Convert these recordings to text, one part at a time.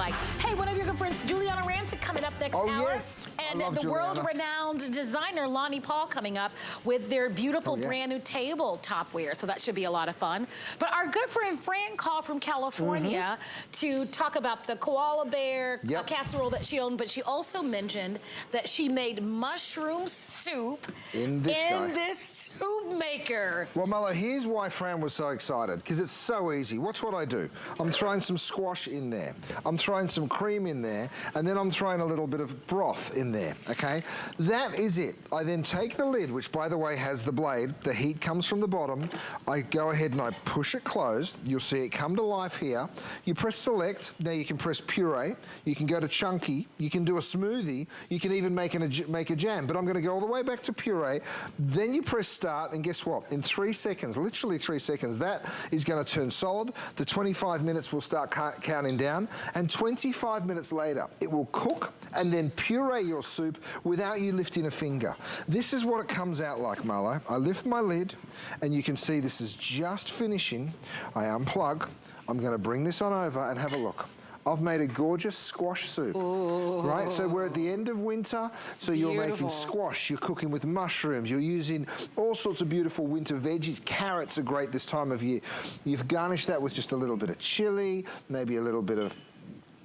Like, hey, one of your good friends, Juliana Rancic, coming up next hour. Yes. And the world-renowned designer, Lonnie Paul, coming up with their beautiful brand new tabletopware. So that should be a lot of fun. But our good friend Fran called from California to talk about the koala bear casserole that she owned. But she also mentioned that she made mushroom soup in this soup maker. Well, Mello, here's why Fran was so excited, because it's so easy. Watch what I do. I'm throwing some squash in there. I'm throwing some cream in there, and then I'm throwing a little bit of broth in there, okay? That is it. I then take the lid, which, by the way, has the blade. The heat comes from the bottom. I go ahead and I push it closed. You'll see it come to life here. You press select. Now you can press puree. You can go to chunky. You can do a smoothie. You can even make a jam, but I'm gonna go all the way back to puree. Then you press start, and guess what? In 3 seconds, literally 3 seconds, that is gonna turn solid. The 25 minutes will start counting down, and 25 minutes later, it will cook and then puree your soup without you lifting a finger. This is what it comes out like, Marlo. I lift my lid, and you can see this is just finishing. I unplug. I'm gonna bring this on over and have a look. I've made a gorgeous squash soup, right? So we're at the end of winter, so you're making squash, you're cooking with mushrooms, you're using all sorts of beautiful winter veggies. Carrots are great this time of year. You've garnished that with just a little bit of chili, maybe a little bit of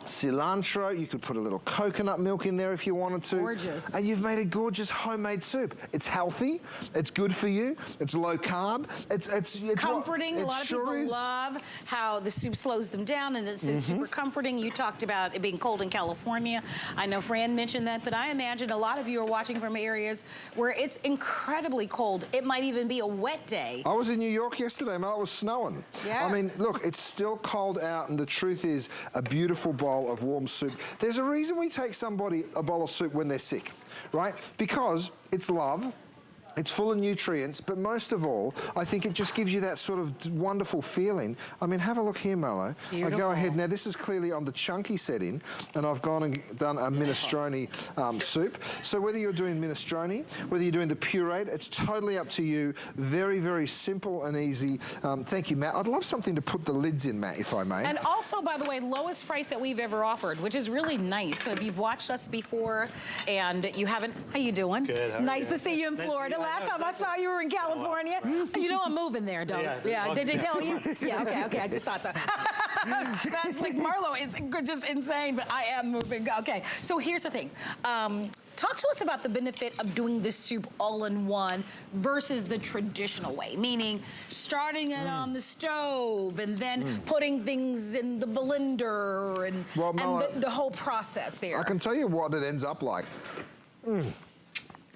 cilantro. You could put a little coconut milk in there if you wanted to. Gorgeous. And you've made a gorgeous homemade soup. It's healthy, it's good for you, it's low carb, it's comforting. A lot of people love how the soup slows them down, and it's super comforting. You talked about it being cold in California. I know Fran mentioned that, but I imagine a lot of you are watching from areas where it's incredibly cold. It might even be a wet day. I was in New York yesterday, Mel. It was snowing. Yes. I mean, look, it's still cold out, and the truth is, a beautiful bowl of warm soup. There's a reason we take somebody a bowl of soup when they're sick, right? Because it's love. It's full of nutrients, but most of all, I think it just gives you that sort of wonderful feeling. I mean, have a look here, Mello. I go ahead, now this is clearly on the chunky setting, and I've gone and done a minestrone soup. So whether you're doing minestrone, whether you're doing the pureed, it's totally up to you. Very, very simple and easy. Thank you, Matt. I'd love something to put the lids in, Matt, if I may. And also, by the way, lowest price that we've ever offered, which is really nice. So if you've watched us before and you haven't, how you doing? Good. Nice to see you in Florida. Last time I saw you were in California. You know I'm moving there, don't you? Yeah. Did they tell you? Yeah, okay, I just thought so. That's like, Marlo is just insane, but I am moving. Okay, so here's the thing. Talk to us about the benefit of doing this soup all in one versus the traditional way, meaning starting it on the stove and then putting things in the blender and, the whole process there. I can tell you what it ends up like.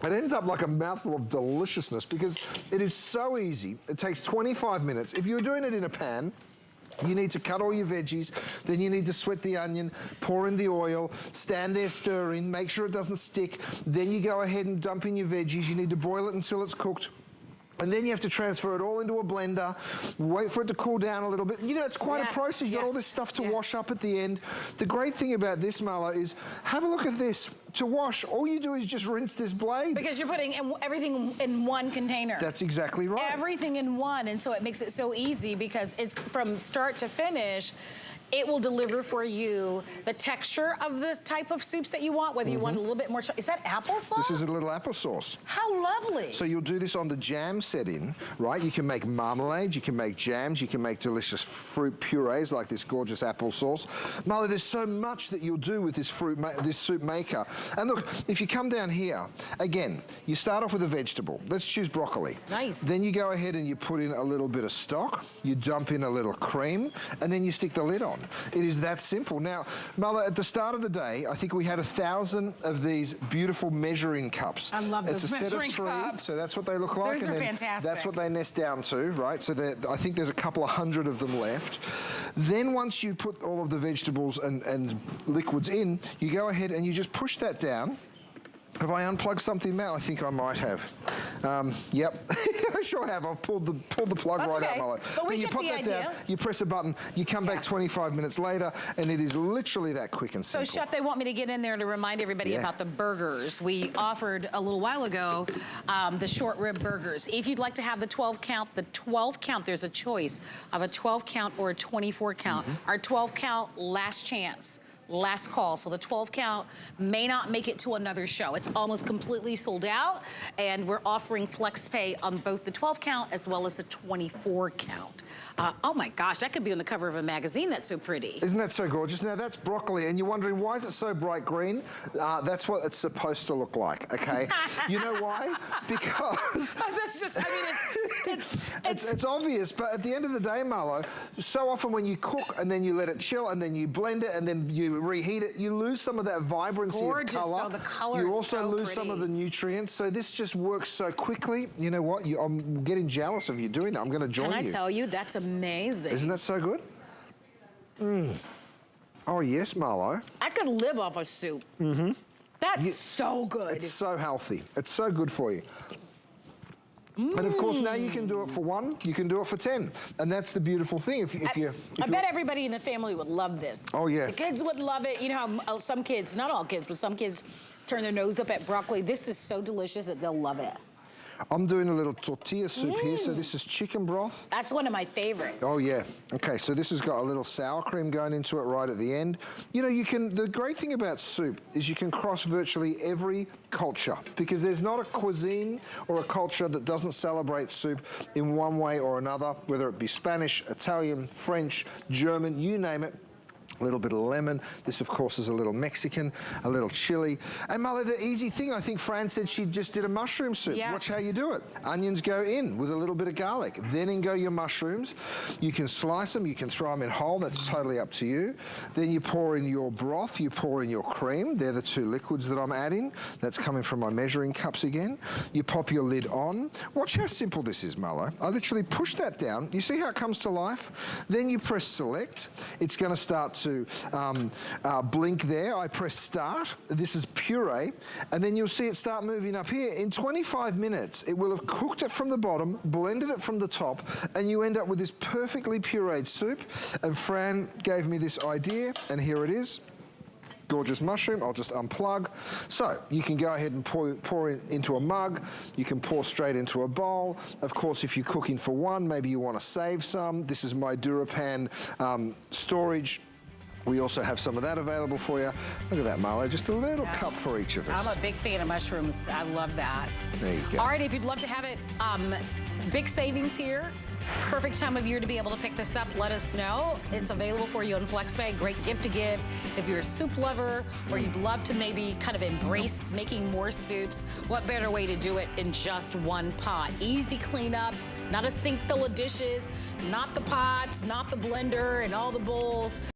It ends up like a mouthful of deliciousness because it is so easy. It takes 25 minutes. If you're doing it in a pan, you need to cut all your veggies, then you need to sweat the onion, pour in the oil, stand there stirring, make sure it doesn't stick. Then you go ahead and dump in your veggies. You need to boil it until it's cooked. And then you have to transfer it all into a blender, wait for it to cool down a little bit. You know, it's quite a process. You've got all this stuff to wash up at the end. The great thing about this, Marlo, is have a look at this. To wash, all you do is just rinse this blade. Because you're putting everything in one container. That's exactly right. Everything in one, and so it makes it so easy because it's from start to finish. It will deliver for you the texture of the type of soups that you want, whether you want a little bit more. Is that applesauce? This is a little applesauce. How lovely. So you'll do this on the jam setting, right? You can make marmalade, you can make jams, you can make delicious fruit purees like this gorgeous applesauce. Marla, there's so much that you'll do with this this soup maker. And look, if you come down here, again, you start off with a vegetable. Let's choose broccoli. Nice. Then you go ahead and you put in a little bit of stock, you dump in a little cream, and then you stick the lid on. It is that simple. Now, Marla, at the start of the day, I think we had 1,000 of these beautiful measuring cups. I love those measuring cups. It's a set of 3, so that's what they look like. Those are fantastic. That's what they nest down to, right? So I think there's a couple of hundred of them left. Then once you put all of the vegetables and liquids in, you go ahead and you just push that down. Have I unplugged something, Matt? I think I might have. Yep, I sure have. I've pulled the plug right out, Mullet. But you put that down, you press a button, you come back 25 minutes later, and it is literally that quick and simple. So, Chef, they want me to get in there to remind everybody about the burgers. We offered a little while ago the short rib burgers. If you'd like to have the 12 count, there's a choice of a 12 count or a 24 count. Our 12 count, last chance. last call. So the 12 count may not make it to another show. It's almost completely sold out, and we're offering flex pay on both the 12 count as well as the 24 count. Oh my gosh, that could be on the cover of a magazine. That's so pretty. Isn't that so gorgeous? Now that's broccoli, and you're wondering why is it so bright green? That's what it's supposed to look like, okay? You know why? Because... That's just, I mean, it's obvious, but at the end of the day, Marlo, so often when you cook and then you let it chill and then you blend it and then you reheat it, you lose some of that vibrancy gorgeous, of colour. though. The color you is also so lose pretty. some of the nutrients, so this just works so quickly. You know what? I'm getting jealous of you doing that. I'm going to join you. Can I tell you, that's amazing. Isn't that so good? Mm. Oh, yes, Marlo. I could live off a soup. Mm-hmm. That's so good. It's so healthy. It's so good for you. And of course, now you can do it for 1, you can do it for 10. And that's the beautiful thing. I bet everybody in the family would love this. Oh, yeah. The kids would love it. You know how some kids, not all kids, but some kids turn their nose up at broccoli. This is so delicious that they'll love it. I'm doing a little tortilla soup here, so this is chicken broth. That's one of my favorites. Oh, yeah. Okay, so this has got a little sour cream going into it right at the end. You know, the great thing about soup is you can cross virtually every culture, because there's not a cuisine or a culture that doesn't celebrate soup in one way or another, whether it be Spanish, Italian, French, German, you name it. A little bit of lemon. This, of course, is a little Mexican, a little chili. And Mother, the easy thing, I think Fran said she just did a mushroom soup. Yes. Watch how you do it. Onions go in with a little bit of garlic. Then in go your mushrooms. You can slice them, you can throw them in whole. That's totally up to you. Then you pour in your broth, you pour in your cream. They're the 2 liquids that I'm adding. That's coming from my measuring cups again. You pop your lid on. Watch how simple this is, Marlo. I literally push that down. You see how it comes to life? Then you press select. It's going to start to blink there. I press start. This is puree, and then you'll see it start moving up here. In 25 minutes, it will have cooked it from the bottom, blended it from the top, and you end up with this perfectly pureed soup. And Fran gave me this idea, and here it is. Gorgeous mushroom. I'll just unplug. So you can go ahead and pour it into a mug. You can pour straight into a bowl. Of course, if you're cooking for 1, maybe you want to save some. This is my DuraPan storage. We also have some of that available for you. Look at that, Marlo, just a little cup for each of us. I'm a big fan of mushrooms. I love that. There you go. All right, if you'd love to have it, big savings here. Perfect time of year to be able to pick this up. Let us know. It's available for you on FlexPay. Great gift to give if you're a soup lover or you'd love to maybe kind of embrace making more soups. What better way to do it in just 1 pot? Easy cleanup, not a sink full of dishes, not the pots, not the blender and all the bowls.